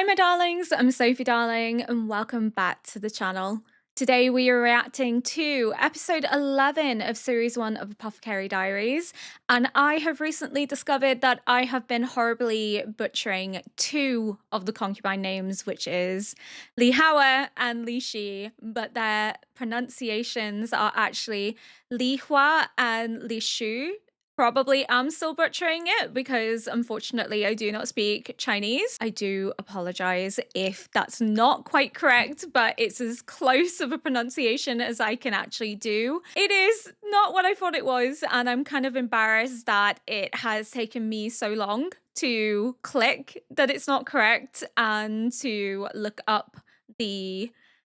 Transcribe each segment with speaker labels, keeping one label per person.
Speaker 1: Hi, my darlings. I'm Sophie Darling, and welcome back to the channel. Today, we are reacting to episode 11 of series 1 of Apothecary Diaries, and I have recently discovered that I have been horribly butchering two of the concubine names, which is Li Hao and Li Shi, but their pronunciations are actually Li Hua and Li Shu. Probably am still butchering it because unfortunately I do not speak Chinese. I do apologize if that's not quite correct, but it's as close of a pronunciation as I can actually do. It is not what I thought it was, and I'm kind of embarrassed that it has taken me so long to click that it's not correct and to look up the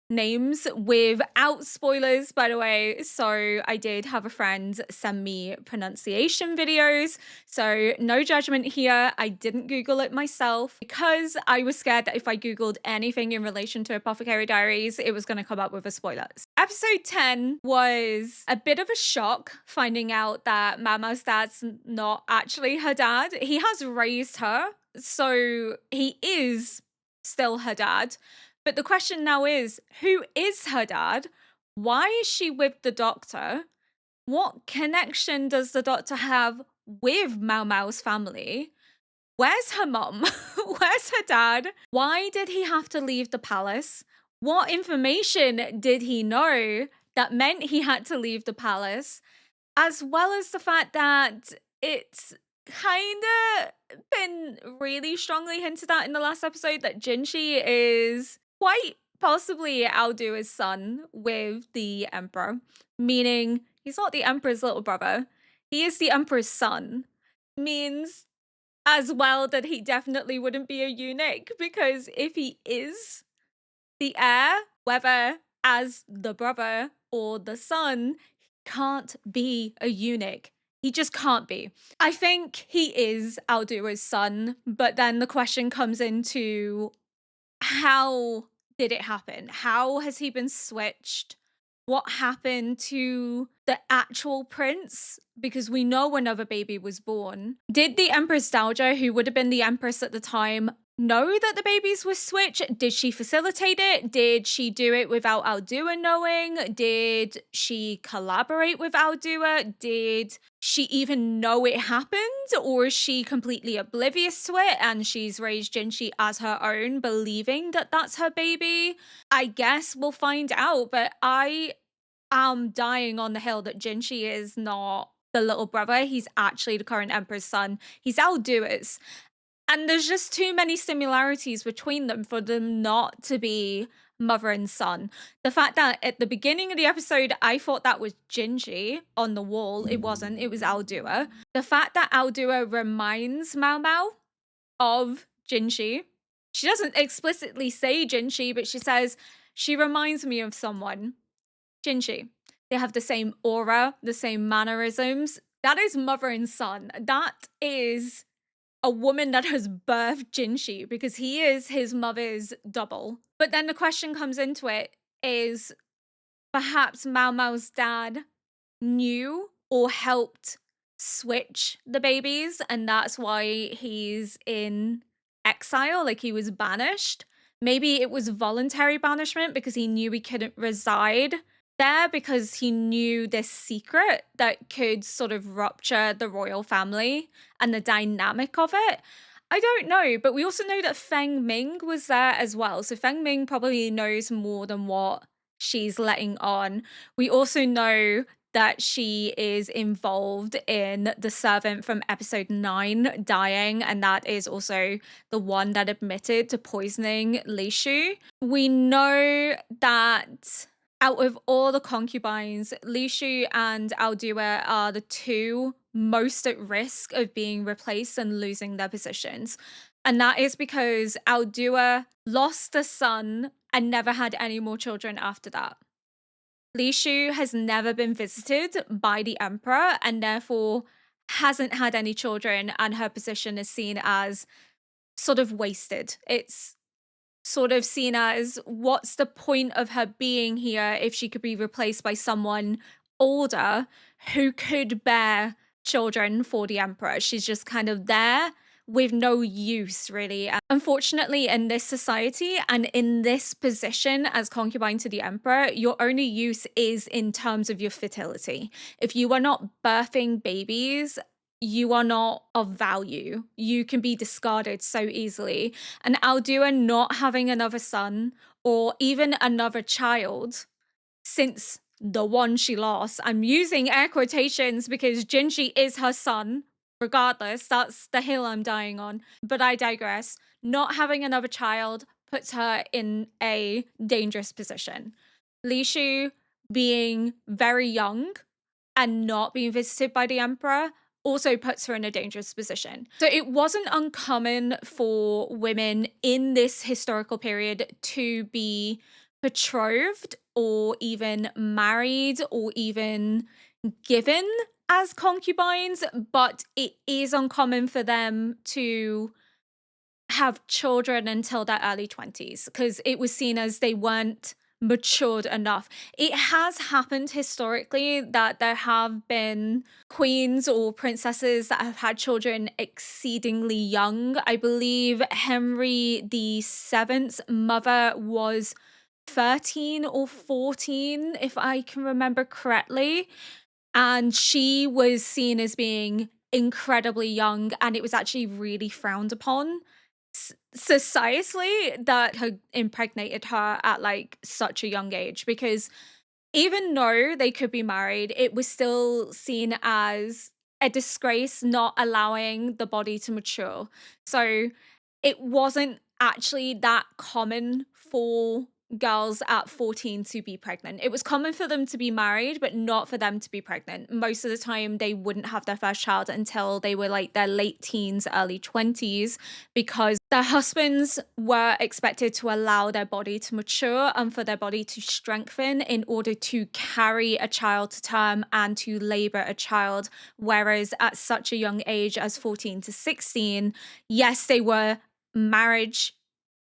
Speaker 1: names without spoilers, by the way. So I did have a friend send me pronunciation videos, so no judgment here. I didn't Google it myself because I was scared that if I Googled anything in relation to Apothecary Diaries, it was going to come up with a spoilers. Episode 10 was a bit of a shock, finding out that Mama's dad's not actually her dad. He has raised her, so he is still her dad. But the question now is, who is her dad? Why is she with the doctor? What connection does the doctor have with Mao Mao's family? Where's her mom? Where's her dad? Why did he have to leave the palace? What information did he know that meant he had to leave the palace? As well as the fact that it's kind of been really strongly hinted at in the last episode that Jinshi is quite possibly Aldua's son with the Emperor, meaning he's not the Emperor's little brother, he is the Emperor's son. Means as well that he definitely wouldn't be a eunuch, because if he is the heir, whether as the brother or the son, he can't be a eunuch. He just can't be. I think he is Aldua's son, but then the question comes into, how did it happen? How has he been switched? What happened to the actual prince? Because we know another baby was born. Did the Empress Dowager, who would have been the Empress at the time, know that the babies were switched? Did she facilitate it? Did she do it without Aldua knowing? Did she collaborate with Aldua? Did she even know it happened? Or is she completely oblivious to it and she's raised Jinshi as her own, believing that that's her baby? I guess we'll find out, but I am dying on the hill that Jinshi is not the little brother. He's actually the current Emperor's son. He's Aldua's. And there's just too many similarities between them for them not to be mother and son. The fact that at the beginning of the episode, I thought that was Jinshi on the wall. It wasn't. It was Aldua. The fact that Aldua reminds Mao Mao of Jinshi. She doesn't explicitly say Jinshi, but she says, she reminds me of someone. Jinshi. They have the same aura, the same mannerisms. That is mother and son. That is a woman that has birthed Jinshi, because he is his mother's double. But then the question comes into it is, perhaps Mao Mao's dad knew or helped switch the babies, and that's why he's in exile, like he was banished. Maybe it was voluntary banishment because he knew he couldn't reside there, because he knew this secret that could sort of rupture the royal family and the dynamic of it. I don't know, but we also know that Feng Ming was there as well. So Feng Ming probably knows more than what she's letting on. We also know that she is involved in the servant from episode 9 dying, and that is also the one that admitted to poisoning Li Shu. We know that out of all the concubines, Li Shu and Aldua are the two most at risk of being replaced and losing their positions. And that is because Aldua lost a son and never had any more children after that. Li Shu has never been visited by the emperor and therefore hasn't had any children, and her position is seen as sort of wasted. It's sort of seen as, what's the point of her being here if she could be replaced by someone older who could bear children for the emperor? She's just kind of there with no use really. Unfortunately, in this society and in this position as concubine to the emperor, your only use is in terms of your fertility. If you are not birthing babies, you are not of value. You can be discarded so easily. And Aldua not having another son or even another child since the one she lost. I'm using air quotations because Jinji is her son. Regardless, that's the hill I'm dying on. But I digress. Not having another child puts her in a dangerous position. Li Shu being very young and not being visited by the emperor also puts her in a dangerous position. So it wasn't uncommon for women in this historical period to be betrothed or even married or even given as concubines, but it is uncommon for them to have children until their early 20s because it was seen as they weren't matured enough. It has happened historically that there have been queens or princesses that have had children exceedingly young. I believe Henry VII's mother was 13 or 14, if I can remember correctly. And she was seen as being incredibly young, and it was actually really frowned upon societally that had impregnated her at like such a young age, because even though they could be married, it was still seen as a disgrace not allowing the body to mature. So it wasn't actually that common for girls at 14 to be pregnant. It was common for them to be married, but not for them to be pregnant. Most of the time, they wouldn't have their first child until they were like their late teens, early 20s, because their husbands were expected to allow their body to mature and for their body to strengthen in order to carry a child to term and to labor a child. Whereas at such a young age as 14 to 16, yes, they were marriage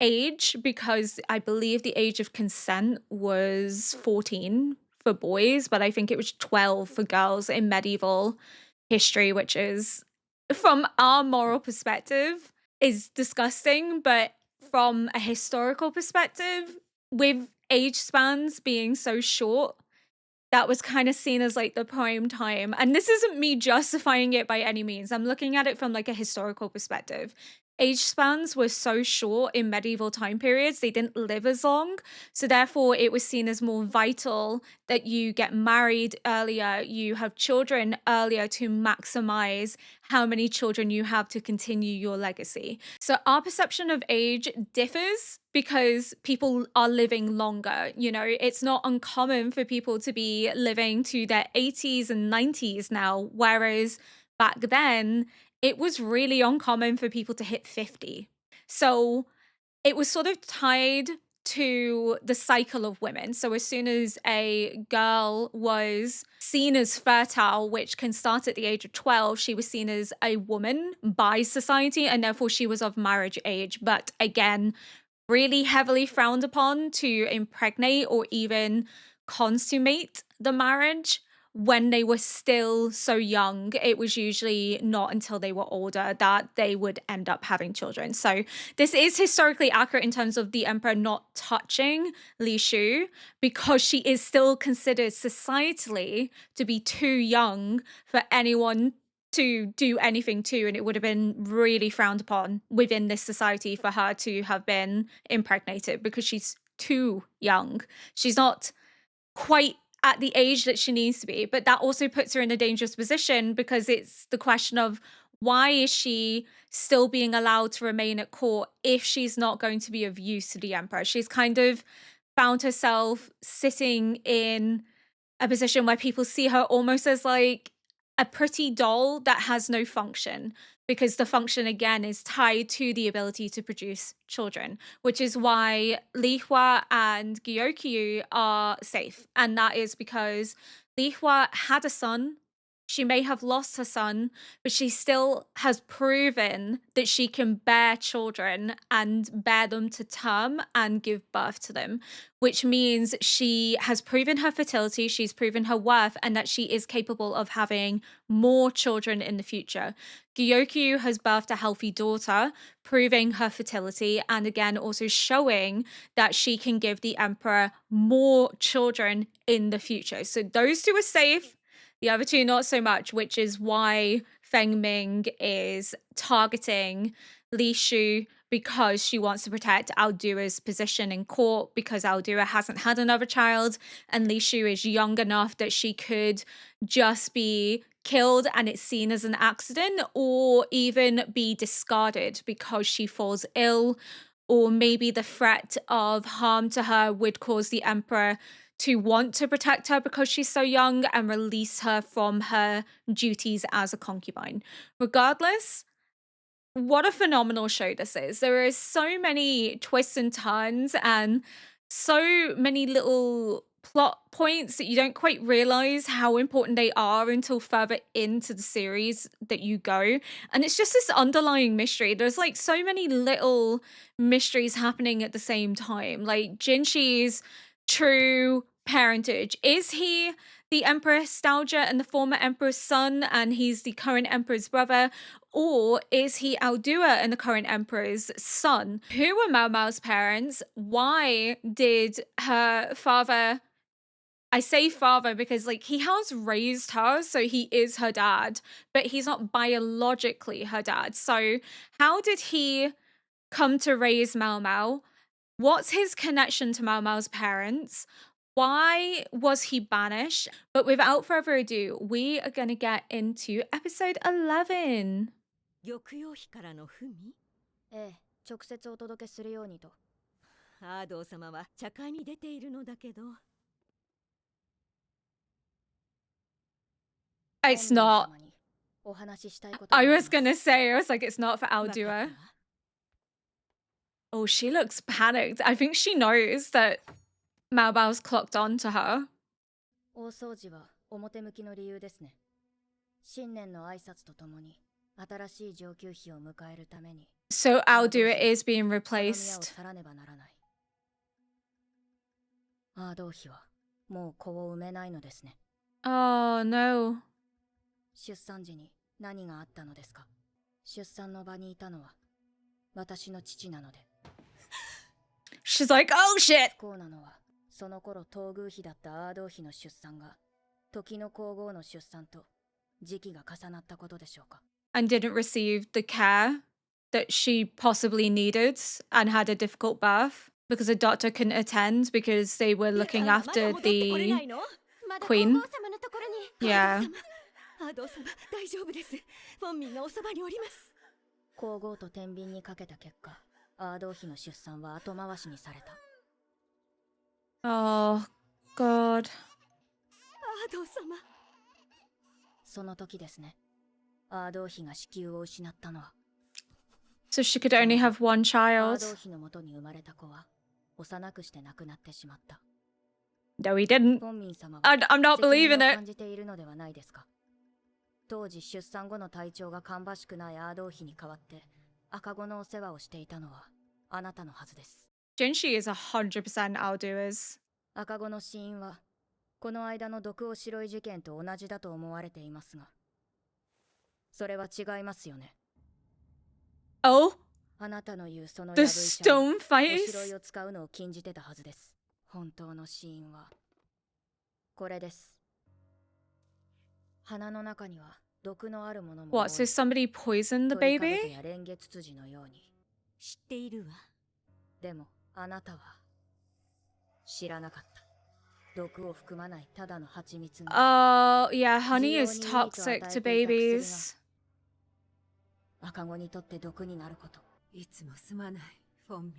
Speaker 1: age, because I believe the age of consent was 14 for boys, but I think it was 12 for girls in medieval history, which is, from our moral perspective, is disgusting. But from a historical perspective, with age spans being so short, that was kind of seen as like the prime time. And this isn't me justifying it by any means. I'm looking at it from like a historical perspective. Age spans were so short in medieval time periods, they didn't live as long. So therefore, it was seen as more vital that you get married earlier, you have children earlier to maximize how many children you have to continue your legacy. So our perception of age differs because people are living longer. You know, it's not uncommon for people to be living to their 80s and 90s now, whereas back then it was really uncommon for people to hit 50. So it was sort of tied to the cycle of women. So as soon as a girl was seen as fertile, which can start at the age of 12, she was seen as a woman by society, and therefore she was of marriage age. But again, really heavily frowned upon to impregnate or even consummate the marriage when they were still so young. It was usually not until they were older that they would end up having children. So this is historically accurate in terms of the emperor not touching Li Shu, because she is still considered societally to be too young for anyone to do anything to, and it would have been really frowned upon within this society for her to have been impregnated because she's too young. She's not quite at the age that she needs to be, but that also puts her in a dangerous position because it's the question of, why is she still being allowed to remain at court if she's not going to be of use to the emperor? She's kind of found herself sitting in a position where people see her almost as like a pretty doll that has no function, because the function again is tied to the ability to produce children, which is why Li Hua and Gyokyu are safe. And that is because Li Hua had a son. She may have lost her son, but she still has proven that she can bear children and bear them to term and give birth to them, which means she has proven her fertility, she's proven her worth, and that she is capable of having more children in the future. Gyokyu has birthed a healthy daughter, proving her fertility, and again, also showing that she can give the emperor more children in the future. So those two are safe. The other two, not so much, which is why Feng Ming is targeting Li Shu because she wants to protect Aldua's position in court because Aldua hasn't had another child and Li Shu is young enough that she could just be killed and it's seen as an accident or even be discarded because she falls ill or maybe the threat of harm to her would cause the emperor to want to protect her because she's so young and release her from her duties as a concubine. Regardless, what a phenomenal show this is. There are so many twists and turns and so many little plot points that you don't quite realize how important they are until further into the series that you go. And it's just this underlying mystery. There's like so many little mysteries happening at the same time. Like Jinshi's true parentage. Is he the Emperor Stauja and the former Emperor's son, and he's the current Emperor's brother? Or is he Aldua and the current emperor's son? Who were Mao Mao's parents? Why did her father, I say father because like he has raised her, so he is her dad, but he's not biologically her dad. So how did he come to raise Mao Mao? What's his connection to Mao Mao's parents? Why was he banished? But without further ado, we are going to get into episode 11.
Speaker 2: 玉葉妃からの文？
Speaker 3: ええ、直接お届けするようにと。
Speaker 2: アードー様は茶会に出ているのだけど。
Speaker 1: It's not.
Speaker 3: 本人様にお話ししたいことがあ
Speaker 1: I
Speaker 3: りま
Speaker 1: was
Speaker 3: す。
Speaker 1: gonna say, I was like, it's not for
Speaker 2: わかった
Speaker 1: Aldua.
Speaker 2: わ。
Speaker 1: Oh, she looks panicked. I think she knows that Mao Bao's clocked on to her.
Speaker 3: 大掃除は表向きの理由ですね。新年の挨拶とともに新しい上級妃を迎えるために
Speaker 1: So Aldua is being
Speaker 3: この宮を
Speaker 1: replaced.
Speaker 3: 去らねばならない。アードー妃はもう子を産めないのですね。
Speaker 1: Oh no.
Speaker 3: 出産時に何があったのですか？出産の場にいたのは私の父なので。
Speaker 1: She's like, oh shit.
Speaker 3: 不幸なのはその頃東宮妃だったアードー妃の出産が時の皇后の出産と時期が重なったことでしょうか。
Speaker 1: And didn't receive the care that she possibly needed and had a difficult birth because the doctor couldn't attend because they were looking
Speaker 2: まだ
Speaker 1: after
Speaker 2: 戻ってこれな
Speaker 1: the
Speaker 2: いの？まだ
Speaker 1: queen.
Speaker 2: 皇后様のところに。
Speaker 1: Yeah.
Speaker 2: アードー様、大丈夫です。フォンミンがおそばにおります。
Speaker 3: 皇后と天秤にかけた結果、アードー妃の出産は後回しにされた。
Speaker 1: Oh god.
Speaker 2: アードー様。
Speaker 3: その時ですね。アードー妃が子宮を失ったのは。
Speaker 1: So she could only have one
Speaker 3: アー
Speaker 1: child.
Speaker 3: ドー妃のもとに生まれた子は幼くして亡くなってしまった。
Speaker 1: No, he didn't.
Speaker 3: フォンミン様は
Speaker 1: I'm not
Speaker 3: 責任
Speaker 1: believing
Speaker 3: を
Speaker 1: it.
Speaker 3: 感じているのではないですか。当時出産後の体調が芳しくないアードー妃に代わって赤子のお世話をしていたのはあなたのはずです。
Speaker 1: Jinshi is 100% Aldua's.
Speaker 3: 赤子の死因はこの間の毒を白い事件と同じだと思われていますが、それは違いますよね。
Speaker 1: Oh,
Speaker 3: あなたの言うその
Speaker 1: the
Speaker 3: ヤブイちゃんは
Speaker 1: stone
Speaker 3: おしろい
Speaker 1: face.
Speaker 3: を使うのを禁じてたはずです。本当の死因はこれです。鼻の中には毒のあるものも多い。
Speaker 1: What, so somebody poisoned the
Speaker 3: トリカブ
Speaker 1: baby?
Speaker 3: トやレンゲツツジのように。
Speaker 2: 知っているわ。
Speaker 3: でもあなたは知らなかった。毒を含まないただの蜂蜜が
Speaker 1: Oh, yeah, honey is toxic to babies.
Speaker 3: 赤子にとって毒になること。
Speaker 2: いつもすまない、フォンミン。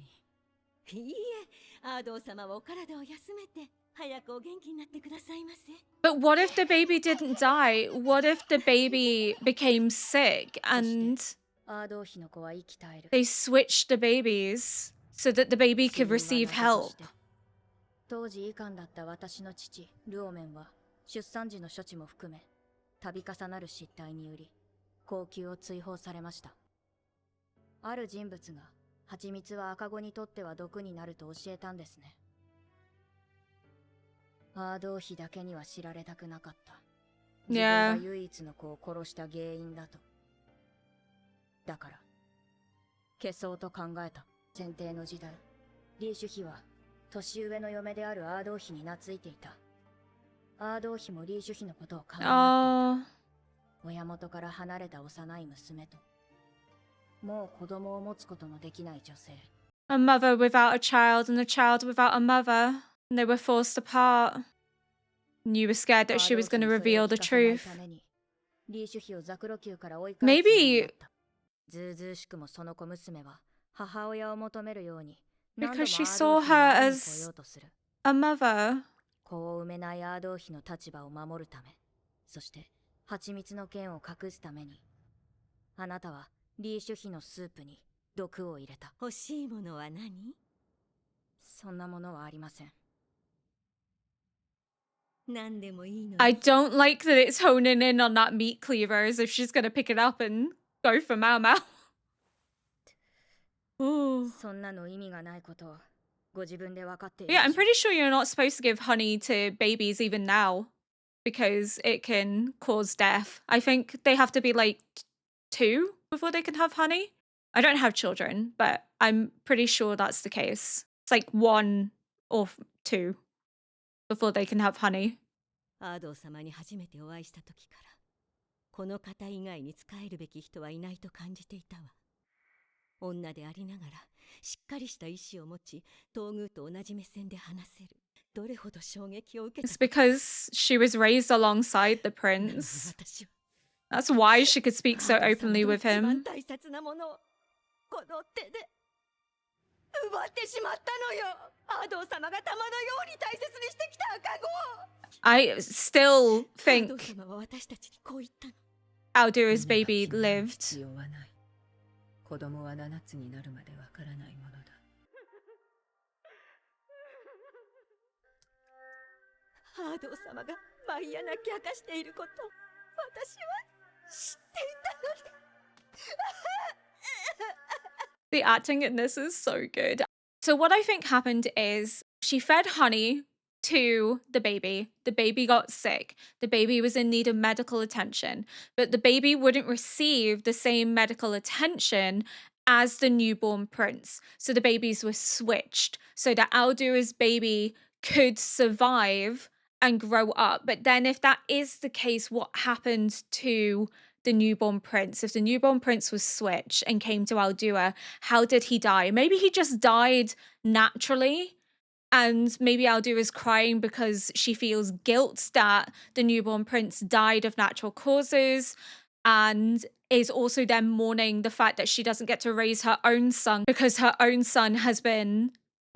Speaker 2: いいえ、アードー様はお体を休めて、早くお元気になってくださいませ。
Speaker 1: But what if the baby didn't die? What if the baby became sick and
Speaker 3: アードー妃の子は息絶える。
Speaker 1: they switched the babies so that the baby could receive
Speaker 3: 死因は謎と
Speaker 1: help?
Speaker 3: して当時医官だった私の父ルオメンは出産時の処置も含め度重なる失態により高級を追放されました。ある人物が蜂蜜は赤子にとっては毒になると教えたんですね。アードー妃だけには知られたくなかった。自分が
Speaker 1: Yeah.
Speaker 3: 唯一の子を殺した原因だと。だから消そうと考えた。選定の時代、リーシュ妃は年上の嫁であるアードー妃に懐いていた。アードー妃もリーシュ妃のことを可愛がっていた。
Speaker 1: Oh.
Speaker 3: 親元から離れた幼い娘と、もう子供を持つことのできない女性。
Speaker 1: A mother without a child and a child without a mother. And they were forced apart. And you were scared that she was going to reveal the truth.
Speaker 3: リーシュ妃をザクロ宮から追い返すようになった。ずうずうしくもその子娘は母親を求めるように何度もア
Speaker 1: Because she
Speaker 3: ー
Speaker 1: saw
Speaker 3: ドー
Speaker 1: her
Speaker 3: 妃に会いに来
Speaker 1: as
Speaker 3: ようとする。
Speaker 1: a mother.
Speaker 3: 子を産めないアードー妃の立場を守るため、そして蜂蜜の件を隠すために、あなたはリーシュ妃のスープに毒を入れた。
Speaker 2: 欲しいものは何？
Speaker 3: そんなものはありません。
Speaker 2: 何でもいいの
Speaker 1: I
Speaker 2: ね。
Speaker 1: don't like that it's honing in on that meat cleaver as if she's going to pick it up and go for Mao Mao. Oh.
Speaker 3: そんなの意味がないことをご自分で分かっている
Speaker 1: Yeah,
Speaker 3: で
Speaker 1: I'm
Speaker 3: しょ。
Speaker 1: pretty sure you're not supposed to give honey to babies even now because it can cause death. I think they have to be like 2 before they can have honey. I don't have children, but I'm pretty sure that's the case. It's like 1 or 2 before they can have honey.
Speaker 2: アードー様に初めてお会いした時から、この方以外に仕えるべき人はいないと感じていたわ。女でありながらしっかりした意志を持ち、東宮と同じ目線で話せる。どれほど衝撃を受け
Speaker 1: It's
Speaker 2: たか。
Speaker 1: because she was raised alongside the
Speaker 2: なのに
Speaker 1: prince.
Speaker 2: 私は
Speaker 1: That's why she could speak
Speaker 2: ア
Speaker 1: so
Speaker 2: ードー様
Speaker 1: openly
Speaker 2: の
Speaker 1: with
Speaker 2: 一番
Speaker 1: him.
Speaker 2: 大切なものをこの手で奪ってしまったのよ。アードー様が玉のように大切にしてきた赤子を。
Speaker 1: I still
Speaker 2: アードー
Speaker 1: think
Speaker 2: 様は私たちにこう言ったの。
Speaker 1: Aldura's baby
Speaker 4: みんなが
Speaker 1: lived.
Speaker 4: 必要はない。子供は7つになるまでわからないものだ。
Speaker 2: アードー様が毎夜泣き明かしていること、私は知っていたのに。
Speaker 1: The acting in this is so good. So what I think happened is she fed honey to the baby. The baby got sick. The baby was in need of medical attention, but the baby wouldn't receive the same medical attention as the newborn prince. So the babies were switched so that Aldura's baby could survive and grow up. But then if that is the case, what happened to the newborn prince? If the newborn prince was switched and came to Aldua, how did he die? Maybe he just died naturally. And maybe Aldua is crying because she feels guilt that the newborn prince died of natural causes, and is also then mourning the fact that she doesn't get to raise her own son because her own son has been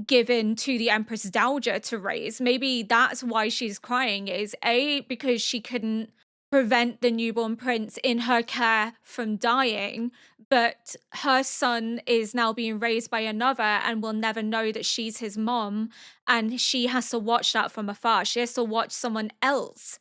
Speaker 1: given to the Empress Dowager to raise. Maybe that's why she's crying, is A, because she couldn't prevent the newborn prince in her care from dying, but her son is now being raised by another and will never know that she's his mom, and she has to watch that from afar. She has to watch someone else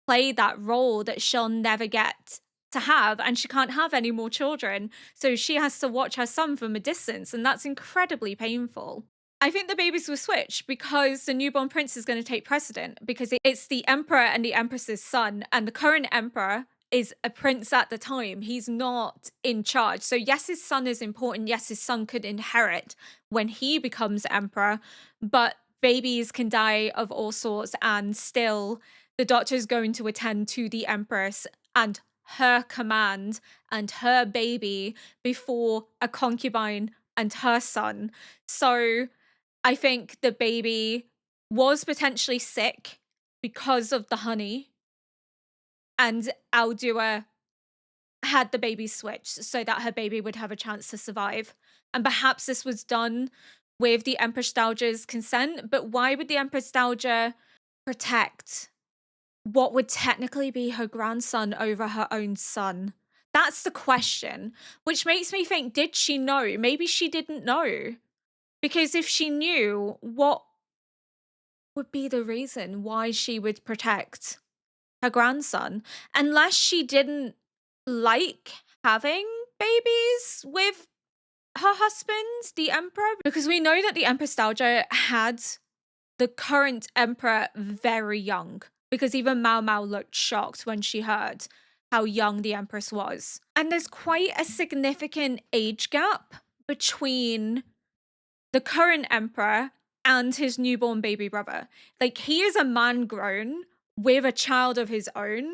Speaker 1: play that role that she'll never get to have, and she can't have any more children, so she has to watch her son from a distance, and that's incredibly painful. I think the babies were switched because the newborn prince is going to take precedent, because it's the emperor and the empress's son, and the current emperor is a prince at the time. He's not in charge. So yes, his son is important. Yes, his son could inherit when he becomes emperor, but babies can die of all sorts, and still the doctor is going to attend to the empress and her command and her baby before a concubine and her son. So I think the baby was potentially sick because of the honey, and Aldua had the baby switched so that her baby would have a chance to survive. And perhaps this was done with the Empress Dowager's consent, but why would the Empress Dowager protect what would technically be her grandson over her own son? That's the question, which makes me think, did she know? Maybe she didn't know. Because if she knew, what would be the reason why she would protect her grandson, unless she didn't like having babies with her husband, the emperor, because we know that the Empress Dowager had the current emperor very young, because even Mao Mao looked shocked when she heard how young the empress was. And there's quite a significant age gap between the current emperor and his newborn baby brother. Like, he is a man grown with a child of his own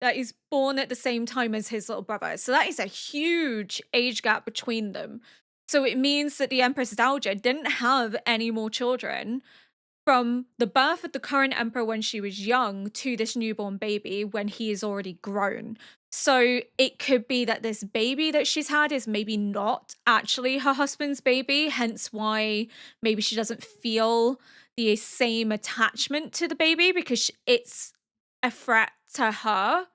Speaker 1: that is born at the same time as his little brother. So that is a huge age gap between them. So it means that the Empress Dowager didn't have any more children from the birth of the current emperor when she was young to this newborn baby when he is already grown. So it could be that this baby that she's had is maybe not actually her husband's baby, hence why maybe she doesn't feel the same attachment to the baby because it's a threat to her.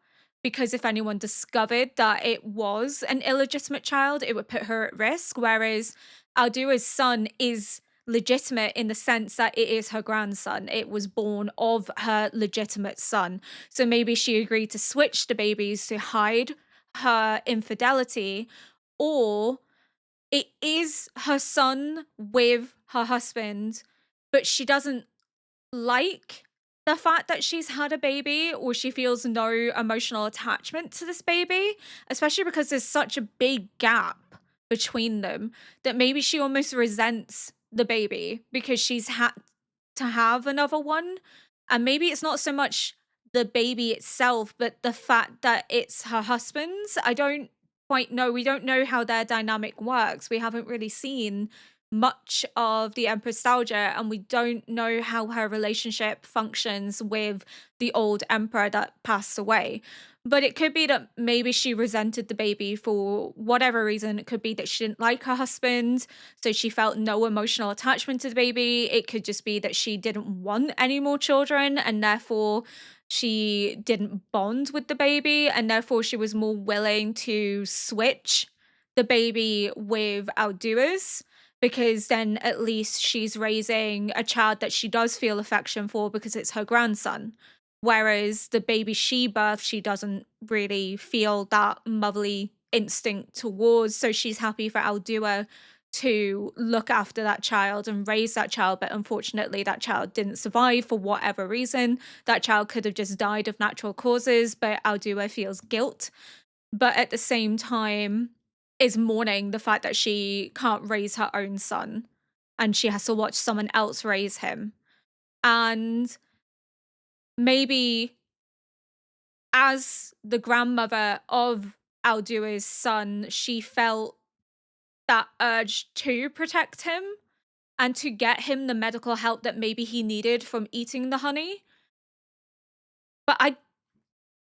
Speaker 1: Because if anyone discovered that it was an illegitimate child, it would put her at risk. Whereas Aldua's son is legitimate in the sense that it is her grandson. It was born of her legitimate son. So maybe she agreed to switch the babies to hide her infidelity, or it is her son with her husband, but she doesn't like the fact that she's had a baby, or she feels no emotional attachment to this baby, especially because there's such a big gap between them that maybe she almost resents the baby because she's had to have another one. And maybe it's not so much the baby itself, but the fact that it's her husband's. I don't quite know. We don't know how their dynamic works. We haven't really seen much of the Empress Dowager, and we don't know how her relationship functions with the old emperor that passed away. But it could be that maybe she resented the baby for whatever reason. It could be that she didn't like her husband, so she felt no emotional attachment to the baby. It could just be that she didn't want any more children, and therefore she didn't bond with the baby, and therefore she was more willing to switch the baby with Aldua's, because then at least she's raising a child that she does feel affection for because it's her grandson. Whereas the baby she birthed, she doesn't really feel that motherly instinct towards. So she's happy for Aldua to look after that child and raise that child. But unfortunately, that child didn't survive for whatever reason. That child could have just died of natural causes, but Aldua feels guilt. But at the same time, is mourning the fact that she can't raise her own son and she has to watch someone else raise him. And maybe as the grandmother of Aldua's son, she felt that urge to protect him and to get him the medical help that maybe he needed from eating the honey. But I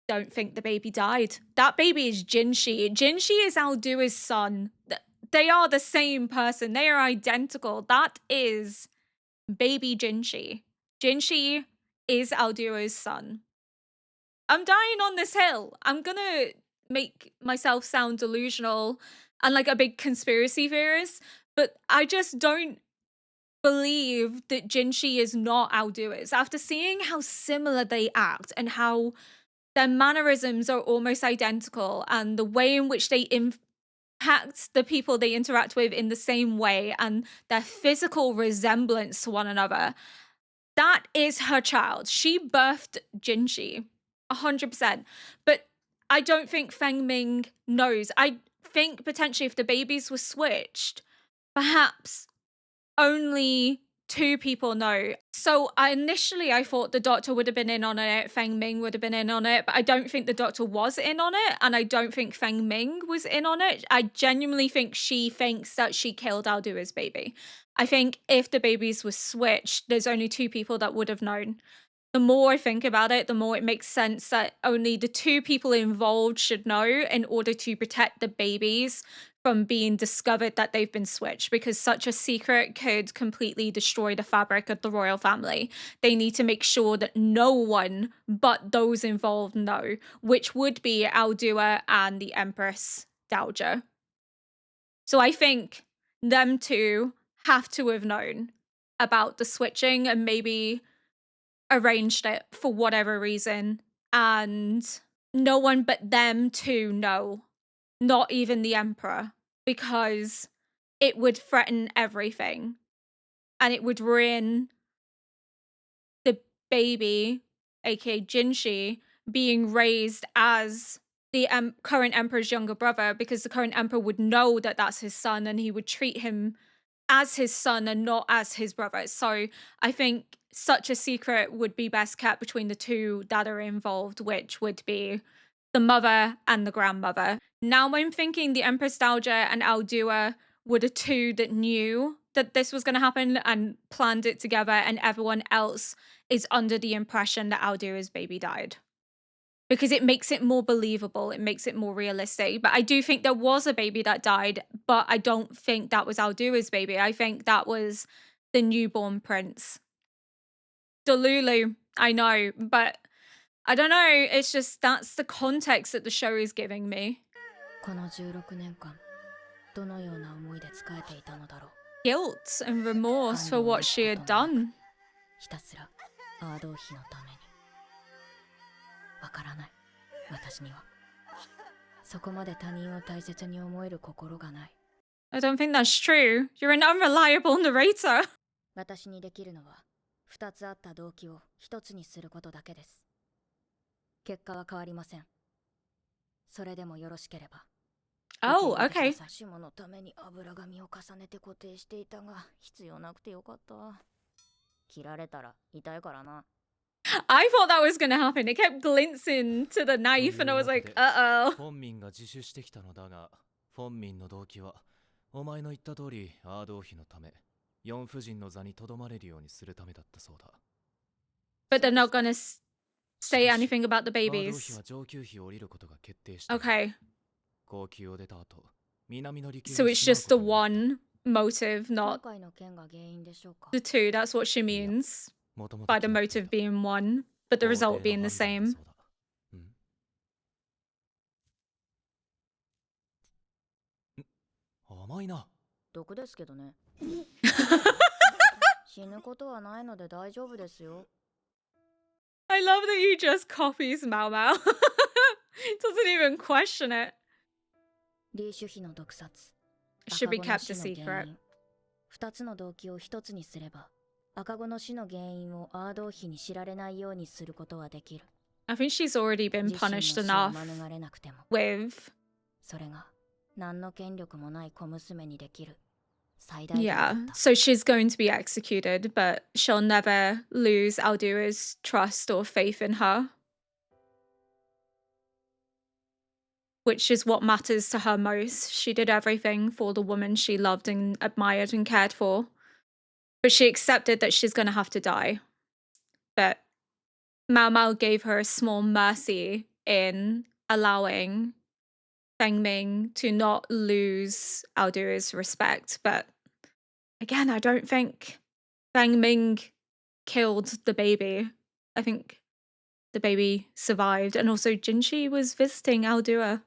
Speaker 1: don't think the baby died. That baby is Jinshi. Jinshi is Aldua's son. They are the same person. They are identical. That is baby Jinshi. Jinshi is Aldua's son. I'm dying on this hill. I'm gonna make myself sound delusional and like a big conspiracy theorist, but I just don't believe that Jinshi is not Aldua's. After seeing how similar they act and how their mannerisms are almost identical, and the way in which they impact the people they interact with in the same way, and their physical resemblance to one another, that is her child. She birthed Jinshi 100%. But I don't think Feng Ming knows. I think potentially if the babies were switched, perhaps only two people know. So initially I thought the doctor would have been in on it, Feng Ming would have been in on it, but I don't think the doctor was in on it, and I don't think Feng Ming was in on it. I genuinely think she thinks that she killed Aldua's baby. I think if the babies were switched, there's only two people that would have known. The more I think about it, the more it makes sense that only the two people involved should know in order to protect the babies from being discovered that they've been switched, because such a secret could completely destroy the fabric of the royal family. They need to make sure that no one but those involved know, which would be Aldua and the Empress Dowager. So I think them two have to have known about the switching and maybe arranged it for whatever reason and no one but them two know, not even the emperor, because it would threaten everything and it would ruin the baby, aka Jinshi, being raised as the current emperor's younger brother, because the current emperor would know that that's his son and he would treat him as his son and not as his brother. So I think such a secret would be best kept between the two that are involved, which would be the mother and the grandmother. Now I'm thinking the Empress Dowager and Aldua were the two that knew that this was going to happen and planned it together, and everyone else is under the impression that Aldua's baby died. Because it makes it more believable, it makes it more realistic. But I do think there was a baby that died, but I don't think that was Aldua's baby. I think that was the newborn prince. Delulu, I know, but I don't know. It's just that's the context that the show is giving me.
Speaker 3: この16年間どのような思いで仕えていたのだろう。
Speaker 1: Guilt and remorse for what she had done.
Speaker 3: ひたすらアードー妃のために。わからない、私には。そこまで他人を大切に思える心がない。
Speaker 1: I don't think that's true. You're an unreliable narrator.
Speaker 3: 私にできるのは2つあった動機を1つにすることだけです。結果は変わりません。それでもよろしければ。
Speaker 1: Oh, okay.
Speaker 3: シモのために油紙を重ねて固定していたが必要なくてよかった。切られたら痛いからな。
Speaker 1: I thought that was gonna happen. It kept glimpsing to the knife and I was like, uh-oh.
Speaker 5: フォンミンが自首してきたのだが、フォンミンの動機はお前の言った通りアードー妃のため、四夫人の座にとどまれるようにするためだったそうだ。
Speaker 1: But they're not gonna say anything about the
Speaker 5: アードー妃
Speaker 1: babies.
Speaker 5: は上級妃を降りることが決定した。
Speaker 1: Okay.
Speaker 5: 高級を出た後、南の離宮
Speaker 1: So
Speaker 5: に
Speaker 1: it's
Speaker 5: 住
Speaker 1: just
Speaker 5: まう
Speaker 1: the
Speaker 5: ことになった。
Speaker 1: one motive,
Speaker 3: 今
Speaker 1: not
Speaker 3: 回の件が原因でしょうか。
Speaker 1: the two. That's what she means
Speaker 5: もともと
Speaker 1: by the
Speaker 5: 決まってい
Speaker 1: motive
Speaker 5: た。
Speaker 1: being one, but the
Speaker 5: 法廷
Speaker 1: result
Speaker 5: の
Speaker 1: being the
Speaker 5: 判断だ
Speaker 1: same.
Speaker 5: そうだ。うん。甘いな。
Speaker 3: 毒ですけどね。死ぬことはないので大丈夫ですよ。
Speaker 1: I love that you just copies Mao Mao. Doesn't even question it.
Speaker 3: リーシュ妃の毒殺。
Speaker 1: Should be
Speaker 3: 赤子の
Speaker 1: kept a
Speaker 3: 死の原
Speaker 1: secret.
Speaker 3: 因。2つの動機を1つにすれば、赤子の死の原因をアードー妃に知られないようにすることはできる。
Speaker 1: I think she's already been
Speaker 3: 自身
Speaker 1: punished
Speaker 3: の死を
Speaker 1: enough
Speaker 3: 免れなくても。
Speaker 1: with
Speaker 3: それが何の権力もない小娘にできる最大限だ
Speaker 1: yeah.
Speaker 3: った。
Speaker 1: So she's going to be executed, but she'll never lose Aldua's trust or faith in her. Which is what matters to her most. She did everything for the woman she loved and admired and cared for. But she accepted that she's going to have to die. But Mao Mao gave her a small mercy in allowing Feng Ming to not lose Aldua's respect. But again, I don't think Feng Ming killed the baby. I think the baby survived. And also Jinshi was visiting Aldua.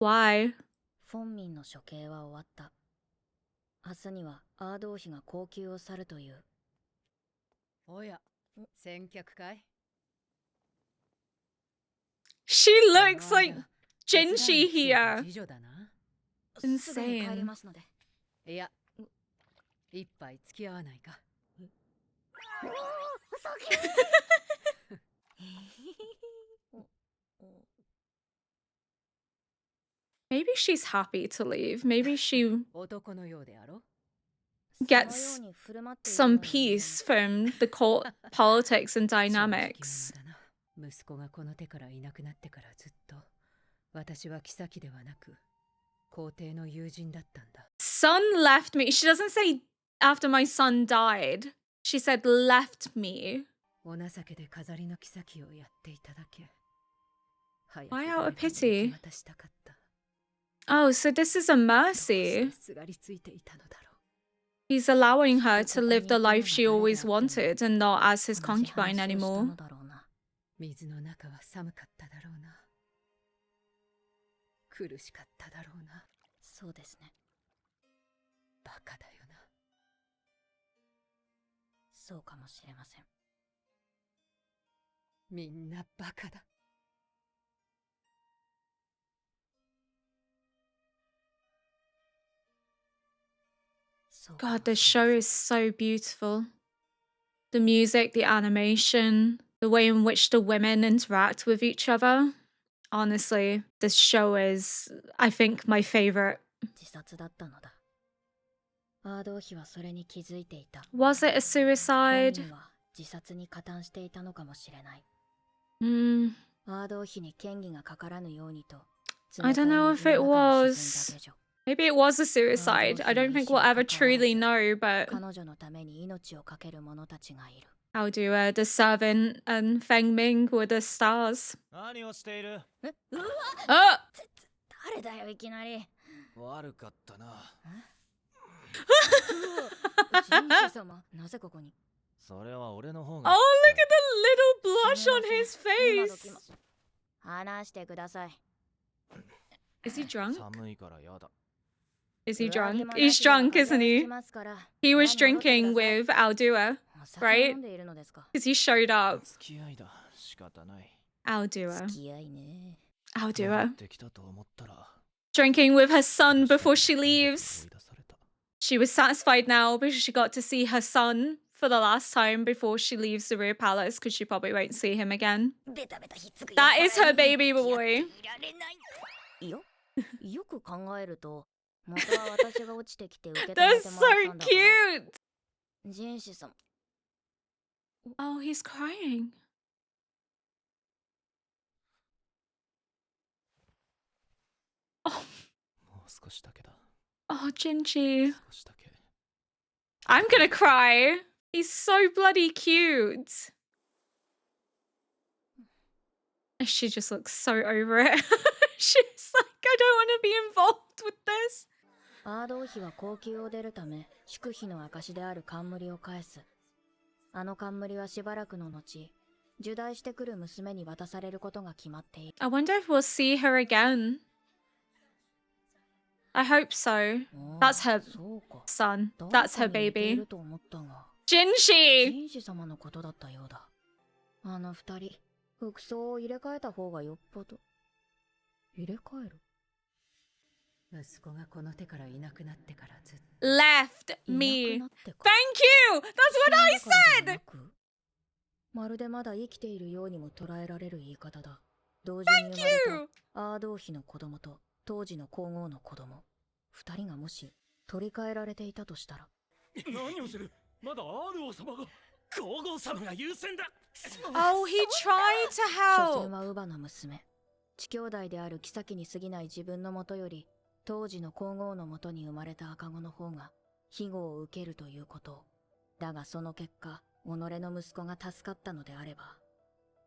Speaker 1: Why?
Speaker 3: フォンミンの処刑は終わった。明日にはアードー妃が高級を去るという。
Speaker 4: おや、先客かい？
Speaker 1: She looks like Jinshi here.
Speaker 4: 次女だな。
Speaker 3: すぐに帰り
Speaker 1: Insane.
Speaker 3: ますので。
Speaker 4: いや、一杯付き合わないか。
Speaker 1: Maybe she's happy to leave. Maybe she
Speaker 4: 男のようであろ？
Speaker 1: gets some peace from the court politics and
Speaker 4: 正直者
Speaker 1: dynamics.
Speaker 4: だな。息子がこの手からいなくなってからずっと、私は妃ではなく、皇帝の友人だったんだ。
Speaker 1: Son left me. She doesn't say after my son died. She said left me.
Speaker 4: お情けで飾りの妃をやっていただけ。早く
Speaker 1: Why
Speaker 4: 誰
Speaker 1: out
Speaker 4: か
Speaker 1: of
Speaker 4: に
Speaker 1: pity?
Speaker 4: 受け渡したかった。
Speaker 1: Oh, so this is a
Speaker 4: どう
Speaker 1: mercy.
Speaker 4: してすがりついていたのだろう。
Speaker 1: He's allowing her to live the life she always wanted and not as his
Speaker 3: 同じ
Speaker 1: concubine
Speaker 3: 話をした
Speaker 1: anymore.
Speaker 3: のだろうな。
Speaker 4: 水の中は寒かっただろうな。苦しかっただろうな。
Speaker 3: そうですね。
Speaker 4: バカだよな。
Speaker 3: そうかもしれません。
Speaker 4: みんなバカだ。
Speaker 1: God, this show is so beautiful. The music, the animation, the way in which the women interact with each other. Honestly, this show is, I think, my favorite.
Speaker 3: 自殺だったのだ。アードー妃はそれに気づいていた。
Speaker 1: Was it a
Speaker 3: 本
Speaker 1: suicide?
Speaker 3: 人は自殺に加担していたのかもしれない。 アードー妃に嫌疑がかからぬようにと。
Speaker 1: I don't know if it was. Maybe it was a suicide. I don't think we'll ever truly know, but
Speaker 3: 彼女のために命を懸ける者たちがいる。
Speaker 1: I'll do the servant and Feng Ming were the stars.
Speaker 5: 何をしている？
Speaker 1: Oh!
Speaker 3: 誰だよいきなり。
Speaker 5: 悪かったな。
Speaker 3: ジンシ様、なぜここに？
Speaker 5: それは俺の方が。
Speaker 1: Oh, look at the little blush on his
Speaker 3: 今ど
Speaker 1: face.
Speaker 3: きます。話してください。
Speaker 1: Is he drunk?
Speaker 5: 寒いからやだ。
Speaker 1: Is he
Speaker 3: 上着
Speaker 1: drunk?
Speaker 3: も
Speaker 1: He's
Speaker 3: なしで
Speaker 1: drunk,
Speaker 3: 風
Speaker 1: isn't
Speaker 3: 邪をひ
Speaker 1: he?
Speaker 3: きますから。
Speaker 1: He was
Speaker 3: 前に戻って
Speaker 1: drinking
Speaker 3: ください。
Speaker 1: with Aldua
Speaker 3: お酒を
Speaker 1: right?
Speaker 3: 飲んでいるのですか？
Speaker 1: because he showed up.
Speaker 5: 付き合いだ。仕方ない。
Speaker 1: Aldua.
Speaker 3: 付き合いね。
Speaker 1: Aldua.
Speaker 5: できたと思ったら。
Speaker 1: Drinking with her son before she leaves.
Speaker 5: 追い出された。
Speaker 1: She was satisfied now because she got to see her son for the last time before she leaves the rear palace because she probably won't see him again.
Speaker 3: ベタベタひっつく。
Speaker 1: That is her baby boy.
Speaker 3: 付き合っていられない。いや、よく考えると、また私が落ちてきて受け止
Speaker 1: They're
Speaker 3: めてもらったん
Speaker 1: so
Speaker 3: だから。
Speaker 1: cute.
Speaker 3: ジンシ様。
Speaker 1: Oh, he's crying. Oh,
Speaker 5: もう少しだけだ。
Speaker 1: oh, Jinji.
Speaker 5: 少しだけ。
Speaker 1: I'm gonna cry. He's so bloody cute. She just looks so over it. She's like, I don't want to be involved with this.
Speaker 3: アード王妃は高級を出るため、祝妃の証である冠を返す。あの冠はしばらくの後、受代してくる娘に渡されることが決まっている。
Speaker 1: I wonder if we'll see her again. I hope so. That's her
Speaker 3: そうか。
Speaker 1: son.
Speaker 3: 誰
Speaker 1: That's
Speaker 3: か
Speaker 1: her
Speaker 3: に似てい
Speaker 1: baby.
Speaker 3: ると思ったが、
Speaker 1: Jinshi!
Speaker 3: ジンシ様のことだったようだ。あの二人、服装を入れ替えた方がよっぽど。入れ替える？
Speaker 4: 息子がこの手からいなくなってからずっ
Speaker 1: Left
Speaker 3: いな
Speaker 1: me.
Speaker 3: くなってか。
Speaker 1: Thank you! That's what I
Speaker 3: 死んだからでは
Speaker 1: said!
Speaker 3: なく、まるでまだ生きているようにも捉えられる言い方だ。同時に生まれ
Speaker 1: You!
Speaker 3: たアード王妃の子供と当時の皇后の子供、二人がもし取り替えられていたとしたら。
Speaker 6: 何をする？まだアール王様が。皇后様が優先だ。
Speaker 1: Oh, he tried to
Speaker 3: 所詮
Speaker 1: help.
Speaker 3: は乳母の娘、地兄弟である妃に過ぎない自分のもとより、当時の皇后のもとに生まれた赤子の方が庇護を受けるということを。だがその結果、己の息子が助かったのであれば、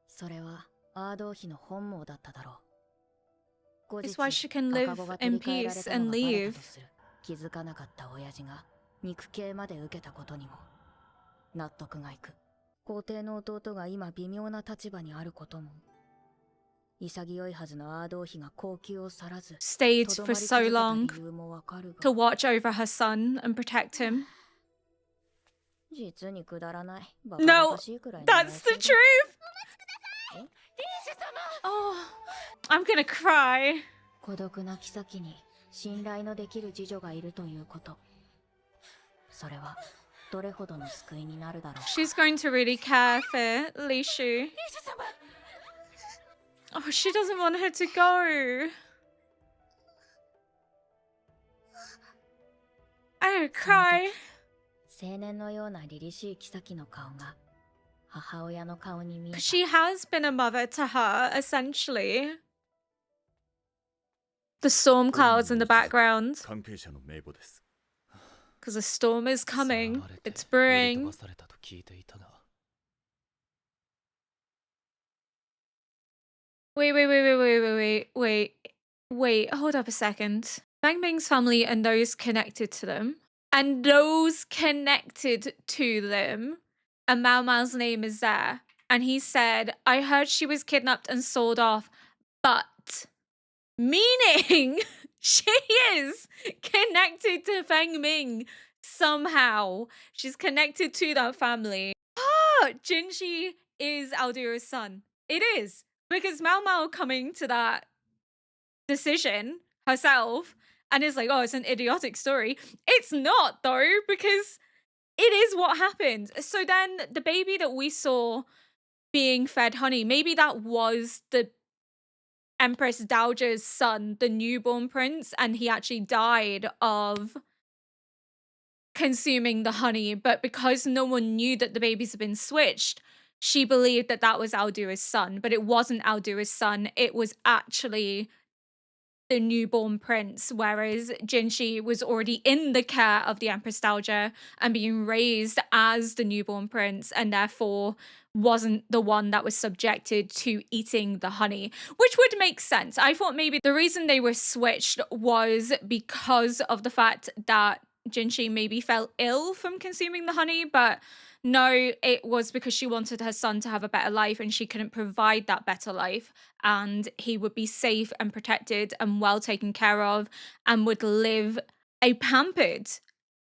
Speaker 3: それはアード王妃の本望だっただろう。後
Speaker 1: It's
Speaker 3: 日
Speaker 1: why she can live
Speaker 3: 赤子が
Speaker 1: in
Speaker 3: 取り替えられ
Speaker 1: peace
Speaker 3: たの
Speaker 1: and
Speaker 3: がバレ
Speaker 1: leave.
Speaker 3: たとする。気づかなかった親父が肉刑まで受けたことにも納得がいく。皇帝の弟が今微妙な立場にあることも。潔いはずのアード王妃が高級を去らず、
Speaker 1: Stayed
Speaker 3: とど
Speaker 1: for
Speaker 3: まり
Speaker 1: so
Speaker 3: 続けた
Speaker 1: long
Speaker 3: 理由もわかる
Speaker 1: to
Speaker 3: が、
Speaker 1: watch over her son and protect him.
Speaker 3: 実にくだらない。バカバ
Speaker 1: No,
Speaker 3: カしいくらいの
Speaker 1: that's
Speaker 3: 妄
Speaker 1: the
Speaker 3: 想だ。
Speaker 1: truth. Oh, I'm gonna cry.
Speaker 3: 孤独な妃に信頼のできる次女がいるということ。それはどれほどの救いになるだろうか。
Speaker 1: She's going to really care for Lishu. Oh, she doesn't want her to go. I'm gonna cry.
Speaker 3: 青年のような凛々しい妃の顔が母親の顔に見えた。
Speaker 1: She has been a mother to her, essentially. The storm clouds in the background.
Speaker 6: 関係者の名簿です。
Speaker 1: Because a storm is
Speaker 5: さら
Speaker 1: coming.
Speaker 5: われて
Speaker 1: It's
Speaker 5: 売り飛
Speaker 1: brewing.
Speaker 5: ばされたと聞いていたが。
Speaker 1: Wait, hold up a second. Bang Bang's family and those connected to them. And those connected to them. And Mao Mao's name is there. And he said, I heard she was kidnapped and sold off. But, meaning, she is connected to Feng Ming somehow. She's connected to that family. Ah, Jinji is Aldira's son. It is. Because Mao Mao coming to that decision herself And it's like, oh, it's an idiotic story. It's not, though, because it is what happened. So then the baby that we saw being fed honey, maybe that was the Empress Dowager's son, the newborn prince, and he actually died of consuming the honey. But because no one knew that the babies had been switched, she believed that that was Aldura's son. But it wasn't Aldura's son. It was actually the newborn prince, whereas Jinshi was already in the care of the Empress Dowager and being raised as the newborn prince, and therefore wasn't the one that was subjected to eating the honey, which would make sense. I thought maybe the reason they were switched was because of the fact that Jinshi maybe fell ill from consuming the honey, but no, it was because she wanted her son to have a better life and she couldn't provide that better life. And he would be safe and protected and well taken care of and would live a pampered,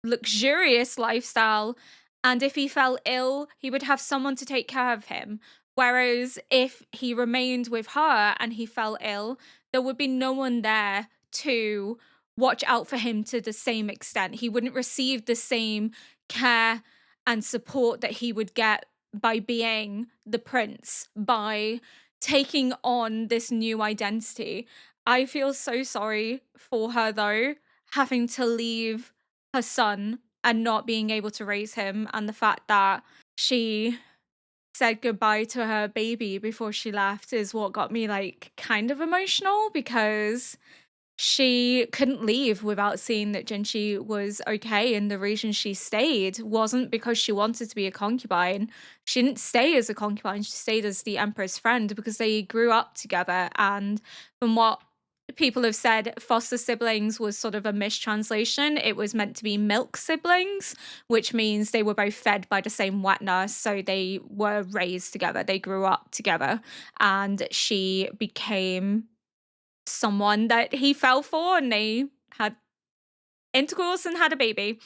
Speaker 1: luxurious lifestyle. And if he fell ill, he would have someone to take care of him. Whereas if he remained with her and he fell ill, there would be no one there to watch out for him to the same extent. He wouldn't receive the same care and support that he would get by being the prince, by taking on this new identity. I feel so sorry for her, though, having to leave her son and not being able to raise him, and the fact that she said goodbye to her baby before she left is what got me like kind of emotional, because she couldn't leave without seeing that Jinshi was okay, and the reason she stayed wasn't because she wanted to be a concubine. She didn't stay as a concubine, she stayed as the emperor's friend because they grew up together. And from what people have said, foster siblings was sort of a mistranslation. It was meant to be milk siblings, which means they were both fed by the same wet nurse, so they were raised together, they grew up together, and she became someone that he fell for, and they had intercourse and had a baby.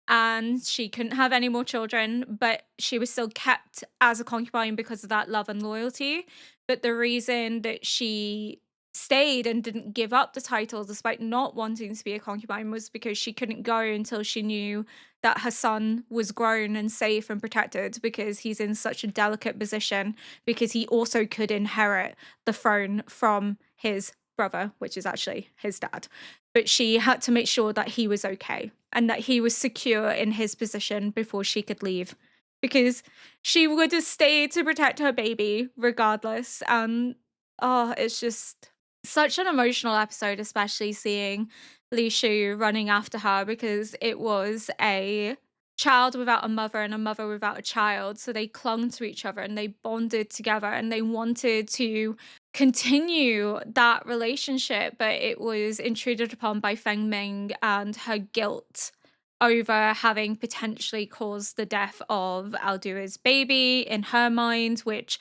Speaker 1: And she couldn't have any more children, but she was still kept as a concubine because of that love and loyalty. But the reason that she stayed and didn't give up the title despite not wanting to be a concubine was because she couldn't go until she knew that her son was grown and safe and protected, because he's in such a delicate position, because he also could inherit the throne from his brother, which is actually his dad. But she had to make sure that he was okay and that he was secure in his position before she could leave, because she would have stayed to protect her baby regardless. And oh, it's just such an emotional episode, especially seeing Li Shu running after her, because it was a child without a mother and a mother without a child. So they clung to each other and they bonded together and they wanted to continue that relationship, but it was intruded upon by Feng Ming and her guilt over having potentially caused the death of Aldura's baby in her mind, which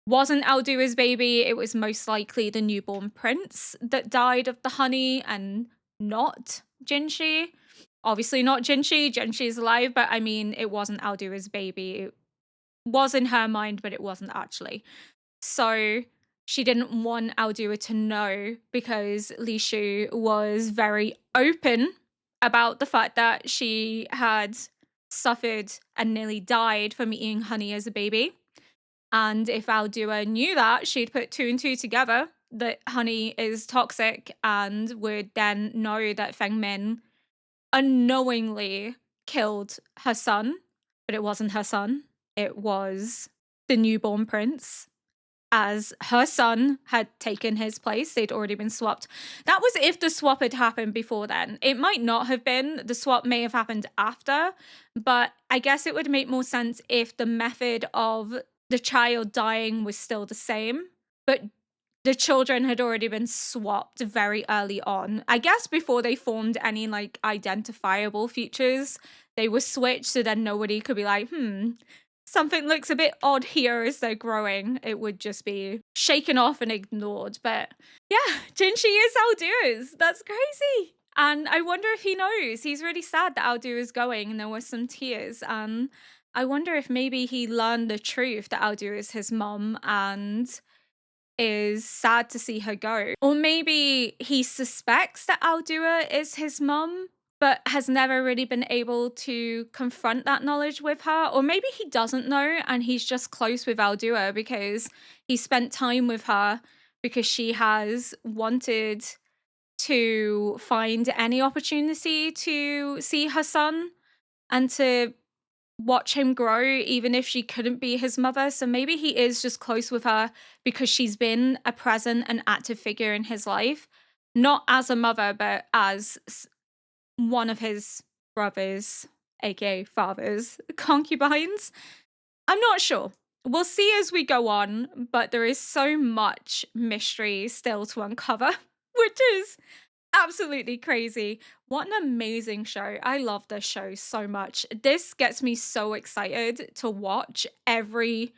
Speaker 1: wasn't Aldura's baby. It was most likely the newborn prince that died of the honey and not Jinshi. Obviously not Jinshi. Jinshi's alive, but I mean, it wasn't Aldura's baby. It was in her mind, but it wasn't actually. So she didn't want Aldura to know, because Li Shu was very open about the fact that she had suffered and nearly died from eating honey as a baby. And if Aldura knew that, she'd put two and two together, that honey is toxic, and would then know that Feng Min unknowingly killed her son. But it wasn't her son, it was the newborn prince, as her son had taken his place. They'd already been swapped. That was if the swap had happened before then. It might not have been. The swap may have happened after, but I guess it would make more sense if the method of the child dying was still the same, but the children had already been swapped very early on. I guess before they formed any like identifiable features, they were switched, so then nobody could be like, something looks a bit odd here as they're growing. It would just be shaken off and ignored. But yeah, Jinshi is Aldura's. That's crazy. And I wonder if he knows. He's really sad that Aldura is going, and there were some tears. And I wonder if maybe he learned the truth that Aldura is his mom, and is sad to see her go. Or maybe he suspects that Aldua is his mum, but has never really been able to confront that knowledge with her. Or maybe he doesn't know and he's just close with Aldua because he spent time with her because she has wanted to find any opportunity to see her son and to watch him grow, even if she couldn't be his mother. So maybe he is just close with her because she's been a present and active figure in his life, not as a mother, but as one of his brothers, aka father's concubines. I'm not sure. We'll see as we go on, but there is so much mystery still to uncover, which is absolutely crazy. What an amazing show. I love this show so much. This gets me so excited to watch every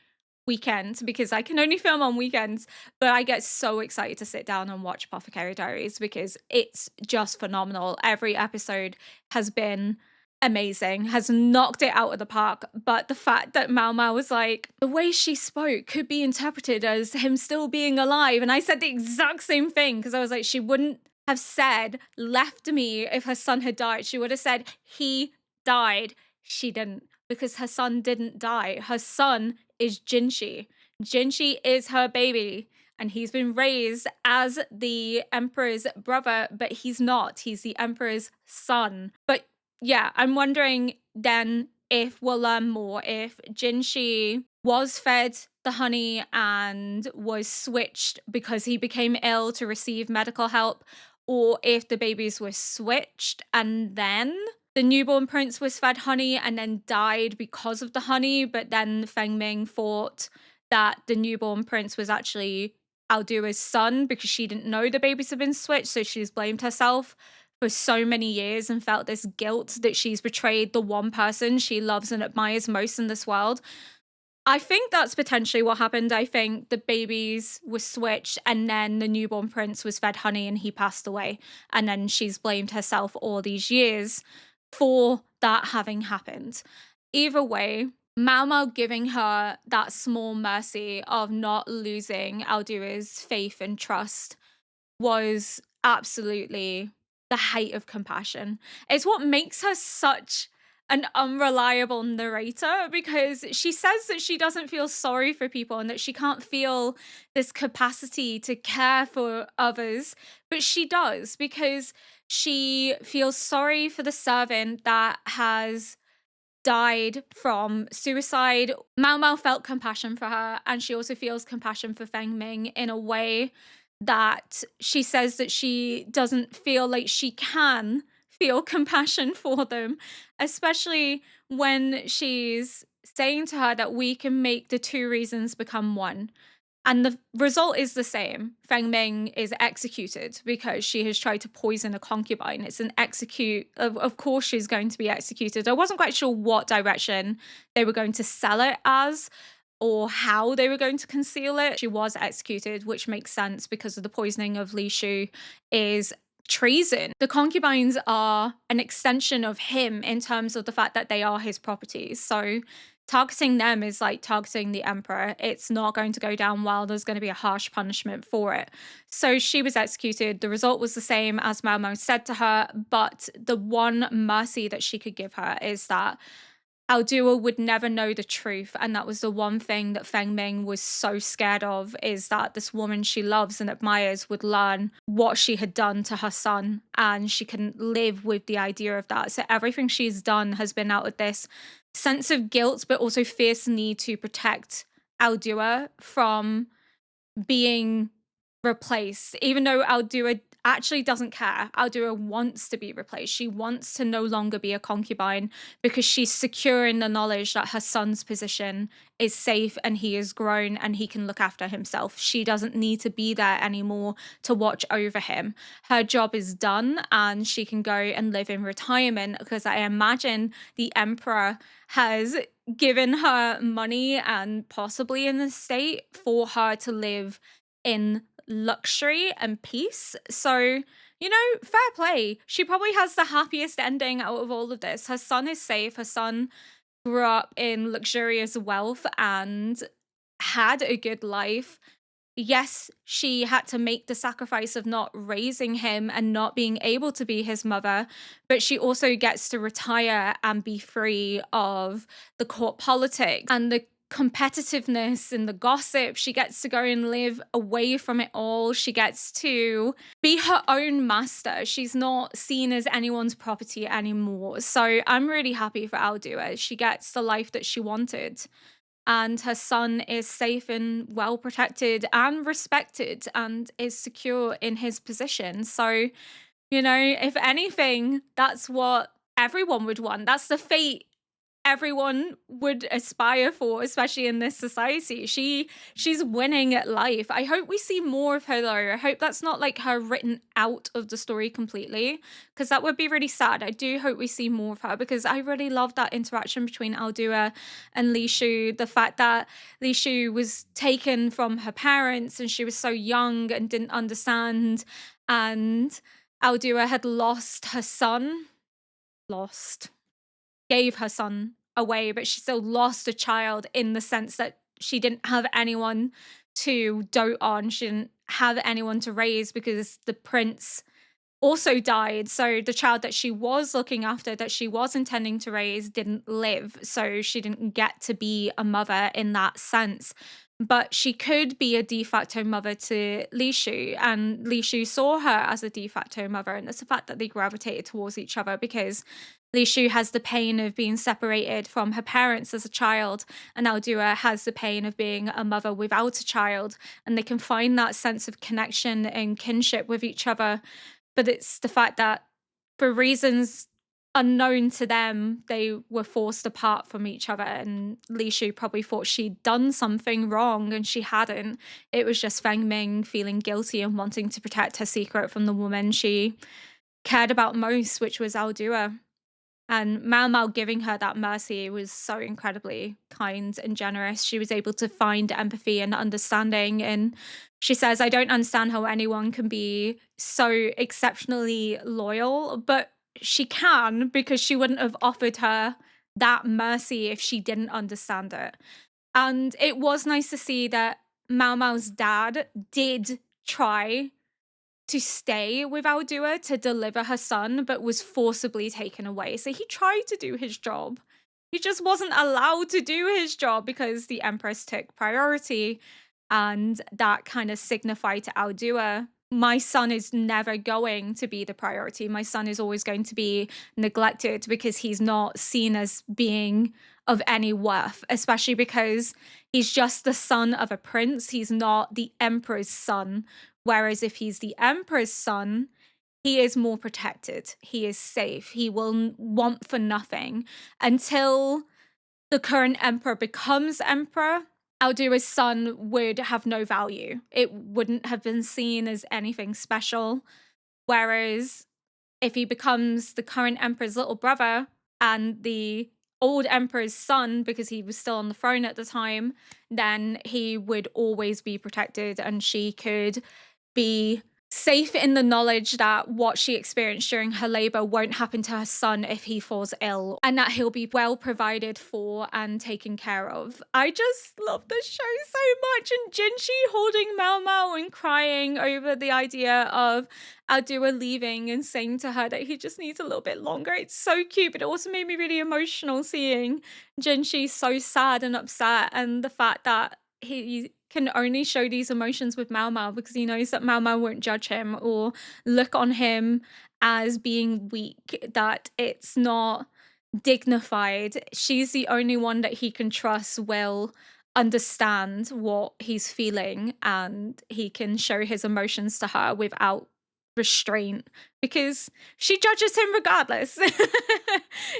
Speaker 1: weekend because I can only film on weekends, but I get so excited to sit down and watch Apothecary Diaries because it's just phenomenal. Every episode has been amazing, has knocked it out of the park. But the fact that Mao Mao was like, the way she spoke could be interpreted as him still being alive. And I said the exact same thing because I was like, she wouldn't have said left me if her son had died. She would have said he died. She didn't because her son didn't die. Her son is Jinshi. Jinshi is her baby and he's been raised as the emperor's brother, but he's not. He's the emperor's son. But yeah, I'm wondering then if we'll learn more if Jinshi was fed the honey and was switched because he became ill to receive medical help, or if the babies were switched and then the newborn prince was fed honey and then died because of the honey, but then Feng Ming thought that the newborn prince was actually Aldua's son because she didn't know the babies had been switched, so she's blamed herself for so many years and felt this guilt that she's betrayed the one person she loves and admires most in this world. I think that's potentially what happened. I think the babies were switched and then the newborn prince was fed honey and he passed away. And then she's blamed herself all these years for that having happened. Either way, Mao Mao giving her that small mercy of not losing Aldua's faith and trust was absolutely the height of compassion. It's what makes her such an unreliable narrator because she says that she doesn't feel sorry for people and that she can't feel this capacity to care for others, but she does because she feels sorry for the servant that has died from suicide. Mao Mao felt compassion for her, and she also feels compassion for Feng Ming in a way that she says that she doesn't feel like she can feel compassion for them, especially when she's saying to her that we can make the two reasons become one. And the result is the same. Feng Ming is executed because she has tried to poison a concubine. It's an execute. Of course, she's going to be executed. I wasn't quite sure what direction they were going to sell it as or how they were going to conceal it. She was executed, which makes sense because of the poisoning of Li Shu is treason. The concubines are an extension of him in terms of the fact that they are his properties. So targeting them is like targeting the emperor. It's not going to go down well. There's going to be a harsh punishment for it. So she was executed. The result was the same as Mao Mao said to her, but the one mercy that she could give her is that Aldua would never know the truth. And that was the one thing that Feng Ming was so scared of, is that this woman she loves and admires would learn what she had done to her son. And she couldn't live with the idea of that. So everything she's done has been out of this sense of guilt, but also fierce need to protect Aldua from being replaced, even though Aldua actually doesn't care. Aldua wants to be replaced. She wants to no longer be a concubine because she's secure in the knowledge that her son's position is safe and he is grown and he can look after himself. She doesn't need to be there anymore to watch over him. Her job is done and she can go and live in retirement because I imagine the emperor has given her money and possibly an estate for her to live in luxury and peace. So, you know, fair play. She probably has the happiest ending out of all of this. Her son is safe. Her son grew up in luxurious wealth and had a good life. yes, she had to make the sacrifice of not raising him and not being able to be his mother, but she also gets to retire and be free of the court politics and the competitiveness and the gossip. She gets to go and live away from it all. She gets to be her own master. She's not seen as anyone's property anymore. So I'm really happy for Aldua. She gets the life that she wanted, and her son is safe and well protected and respected and is secure in his position. So, if anything, that's what everyone would want. That's the fate everyone would aspire for, especially in this society. She's winning at life. I hope we see more of her though. I hope that's not like her written out of the story completely, because that would be really sad. I do hope we see more of her, because I really love that interaction between Aldua and Li Shu. The fact that Li Shu was taken from her parents and she was so young and didn't understand, and Aldua had lost her son. Gave her son away, but she still lost a child in the sense that she didn't have anyone to dote on. She didn't have anyone to raise because the prince also died. So the child that she was looking after, that she was intending to raise, didn't live. So she didn't get to be a mother in that sense. But she could be a de facto mother to Li Shu, and Li Shu saw her as a de facto mother. And it's the fact that they gravitated towards each other, because Li Shu has the pain of being separated from her parents as a child, and Aldua has the pain of being a mother without a child. And they can find that sense of connection and kinship with each other. But it's the fact that for reasons unknown to them, they were forced apart from each other. And Li Shu probably thought she'd done something wrong, and she hadn't. It was just Feng Ming feeling guilty and wanting to protect her secret from the woman she cared about most, which was Aldua. And Mao giving her that mercy was so incredibly kind and generous. She was able to find empathy and understanding. And she says, I don't understand how anyone can be so exceptionally loyal, but she can, because she wouldn't have offered her that mercy if she didn't understand it. And it was nice to see that Mao's dad did try to stay with Aldua to deliver her son, but was forcibly taken away. So he tried to do his job. He just wasn't allowed to do his job because the Empress took priority. And that kind of signified to Aldua, my son is never going to be the priority. My son is always going to be neglected because he's not seen as being of any worth, especially because he's just the son of a prince. He's not the Emperor's son. Whereas if he's the Emperor's son, he is more protected. He is safe. He will want for nothing until the current emperor becomes emperor. Aldua's son would have no value. It wouldn't have been seen as anything special. Whereas if he becomes the current emperor's little brother and the old emperor's son, because he was still on the throne at the time, then he would always be protected, and she could be safe in the knowledge that what she experienced during her labor won't happen to her son if he falls ill, and that he'll be well provided for and taken care of. I just love the show so much, and Jinshi holding Mao and crying over the idea of Aldua leaving and saying to her that he just needs a little bit longer. It's so cute, but it also made me really emotional seeing Jinshi so sad and upset, and the fact that he can only show these emotions with Mao because he knows that Mao won't judge him or look on him as being weak, that it's not dignified. She's the only one that he can trust will understand what he's feeling, and he can show his emotions to her without restraint, because she judges him regardless.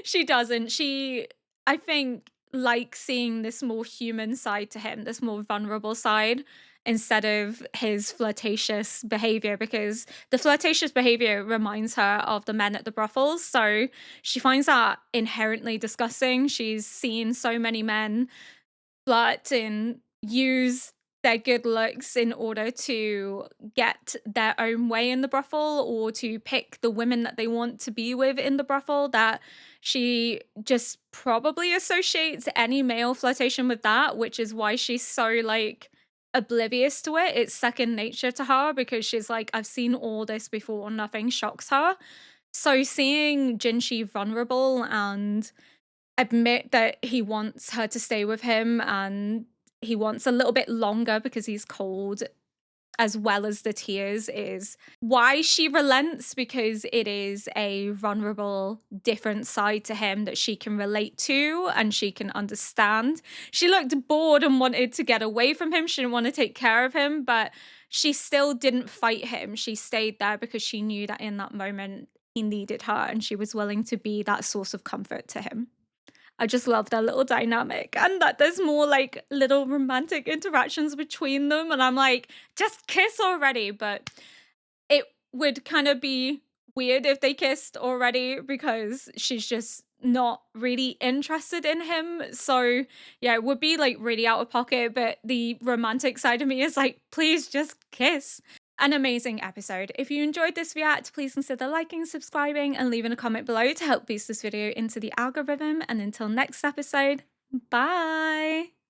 Speaker 1: She doesn't. She, I think, like seeing this more human side to him, this more vulnerable side, instead of his flirtatious behavior, because the flirtatious behavior reminds her of the men at the brothels. So she finds that inherently disgusting. She's seen so many men flirt and use their good looks in order to get their own way in the brothel, or to pick the women that they want to be with in the brothel, that she just probably associates any male flirtation with that, which is why she's so like oblivious to it. It's second nature to her because she's like, I've seen all this before, nothing shocks her. So seeing Jinshi vulnerable and admit that he wants her to stay with him and he wants a little bit longer because he's cold, as well as the tears, is why she relents, because it is a vulnerable, different side to him that she can relate to and she can understand. She looked bored and wanted to get away from him. She didn't want to take care of him, but she still didn't fight him. She stayed there because she knew that in that moment he needed her and she was willing to be that source of comfort to him. I just love their little dynamic and that there's more like little romantic interactions between them. And I'm like, just kiss already. But it would kind of be weird if they kissed already because she's just not really interested in him. So yeah, it would be like really out of pocket. But the romantic side of me is like, please just kiss. An amazing episode. If you enjoyed this react, please consider liking, subscribing, and leaving a comment below to help boost this video into the algorithm. And until next episode, bye!